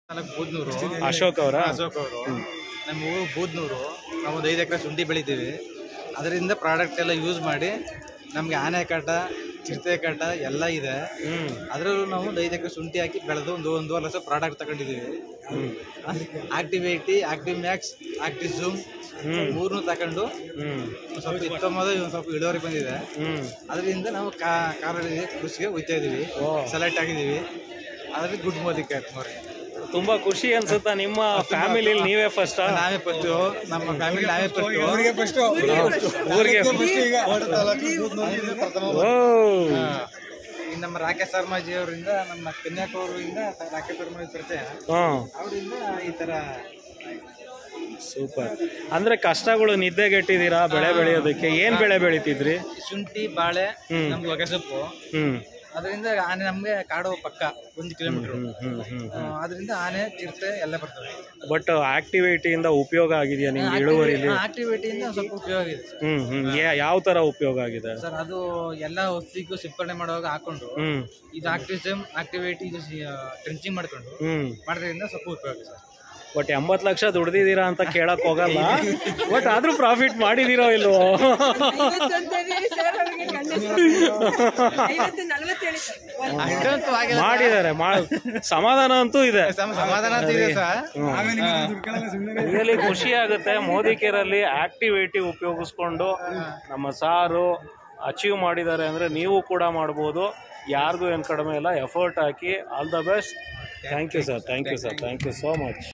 ಬೂದ್ನೂರು ಅಶೋಕ್ ಅವರು ನಮ್ಮ ಊರು ಬೂದ್ನೂರು. ನಾವು 5 ಎಕರೆ ಶುಂಠಿ ಬೆಳಿತೀವಿ. ಅದರಿಂದ ಪ್ರಾಡಕ್ಟ್ ಎಲ್ಲ ಯೂಸ್ ಮಾಡಿ ನಮಗೆ ಆನೆ ಕಾಟ, ಚಿರತೆ ಕಾಟ ಎಲ್ಲ ಇದೆ. ಅದರಲ್ಲೂ ನಾವು 5 ಎಕರೆ ಶುಂಠಿ ಹಾಕಿ ಬೆಳೆದು ಒಂದೂವರೆ ಲಕ್ಷ ಪ್ರಾಡಕ್ಟ್ ತಗೊಂಡಿದ್ದೀವಿ. ಆಕ್ಟಿವೇಟಿ, ಆಕ್ಟಿವ್ ಮ್ಯಾಕ್ಸ್, ಆಕ್ಟಿವ್ ಝೂಮ್ 3 ತಗೊಂಡು ಸ್ವಲ್ಪ ಸ್ವಲ್ಪ ಇಳುವರಿ ಬಂದಿದೆ. ಅದರಿಂದ ನಾವು ಕಾರಲ್ಲಿ ಕೃಷಿಗೆ ಹೋಗ್ತಾ ಇದೀವಿ, ಸೆಲೆಕ್ಟ್ ಆಗಿದ್ದೀವಿ. ಅದರಲ್ಲಿ ಗುಡ್ ಮೋದಿ ಕ್ಯಾಟ್ಮೋರಿ. ತುಂಬಾ ಖುಷಿ ಅನ್ಸುತ್ತಾ? ನಿಮ್ಮ ಫ್ಯಾಮಿಲಿ ನೀವೇ ಫಸ್ಟ್? ನಾವೇ ಫಸ್ಟ್, ನಮ್ಮ ಫ್ಯಾಮಿಲಿ ನಾವೇ ಫಸ್ಟ್. ಊರಿಗೆ ನಮ್ಮ ರಾಕೇಶ್ ಶರ್ಮಾಜಿ ಅವರಿಂದ, ನಮ್ಮ ಕನ್ಯಾಕುಮಾರಿಯಿಂದ ರಾಕೇಶ್ ಶರ್ಮಾಜಿ ಪರಿಚಯ, ಅವರಿಂದ ಈ ತರ. ಸೂಪರ್. ಅಂದ್ರೆ ಕಷ್ಟಗಳು ನಿದ್ದೆಗೆಟ್ಟಿದ್ದೀರಾ ಬೆಳೆ ಬೆಳೆಯೋದಕ್ಕೆ? ಏನ್ ಬೆಳೆ ಬೆಳಿತಿದ್ರಿ? ಶುಂಠಿ, ಬಾಳೆ, ನಮ್ಗೆ ಹೊಗೆ ಸೊಪ್ಪು. ಅದರಿಂದ ಆನೆ ನಮ್ಗೆ ಕಾಡು ಪಕ್ಕ 1 ಕಿಲೋಮೀಟರ್. ಅದರಿಂದ ಆನೆ, ಚಿರತೆ ಎಲ್ಲ ಬರ್ತವೆ. ಬಟ್ ಆಕ್ಟಿವಿಟಿಯಿಂದ ಉಪಯೋಗ ಆಗಿದೆಯಾ ನಿಮ್ಗೆ ಇಳುವರಿಲಿ? ಆಕ್ಟಿವಿಟಿಯಿಂದ ಸ್ವಲ್ಪ ಉಪಯೋಗ ಇದೆ. ಯಾವ ತರ ಉಪಯೋಗ ಆಗಿದೆ ಸರ್? ಅದು ಎಲ್ಲ ಹೊತ್ತಿಗೂ ಸಿಂಪಡಣೆ ಮಾಡುವಾಗ ಹಾಕೊಂಡು ಇದು ಆಕ್ಟಿವಿಸಮ್, ಆಕ್ಟಿವಿಟಿ ಇದು ಟ್ರೆಂಚಿಂಗ್ ಮಾಡ್ಕೊಂಡು ಮಾಡೋದ್ರಿಂದ ಸ್ವಲ್ಪ ಉಪಯೋಗ ಸರ್. ಬಟ್ 80 ಲಕ್ಷ ದುಡ್ದಿದ್ದೀರಾ ಅಂತ ಕೇಳಕ್ ಹೋಗಲ್ಲ. ಬಟ್ ಆದ್ರೂ ಪ್ರಾಫಿಟ್ ಮಾಡಿದಿರೋ ಇಲ್ವೋ? ಮಾಡಿದ್ದಾರೆ, ಸಮಾಧಾನ ಅಂತೂ ಇದೆ. ರಿಯಲಿ ಖುಷಿ ಆಗುತ್ತೆ. ಮೋದಿ ಕೇರಲ್ಲಿ ಆಕ್ಟಿವಿಟಿ ಉಪಯೋಗಿಸ್ಕೊಂಡು ನಮ್ಮ ಸಾರು ಅಚೀವ್ ಮಾಡಿದ್ದಾರೆ ಅಂದ್ರೆ ನೀವು ಕೂಡ ಮಾಡ್ಬೋದು. ಯಾರಿಗೂ ಏನು ಕಡಿಮೆ ಇಲ್ಲ. ಎಫರ್ಟ್ ಹಾಕಿ. All the best. Thank you sir, thank you sir, thank you so much.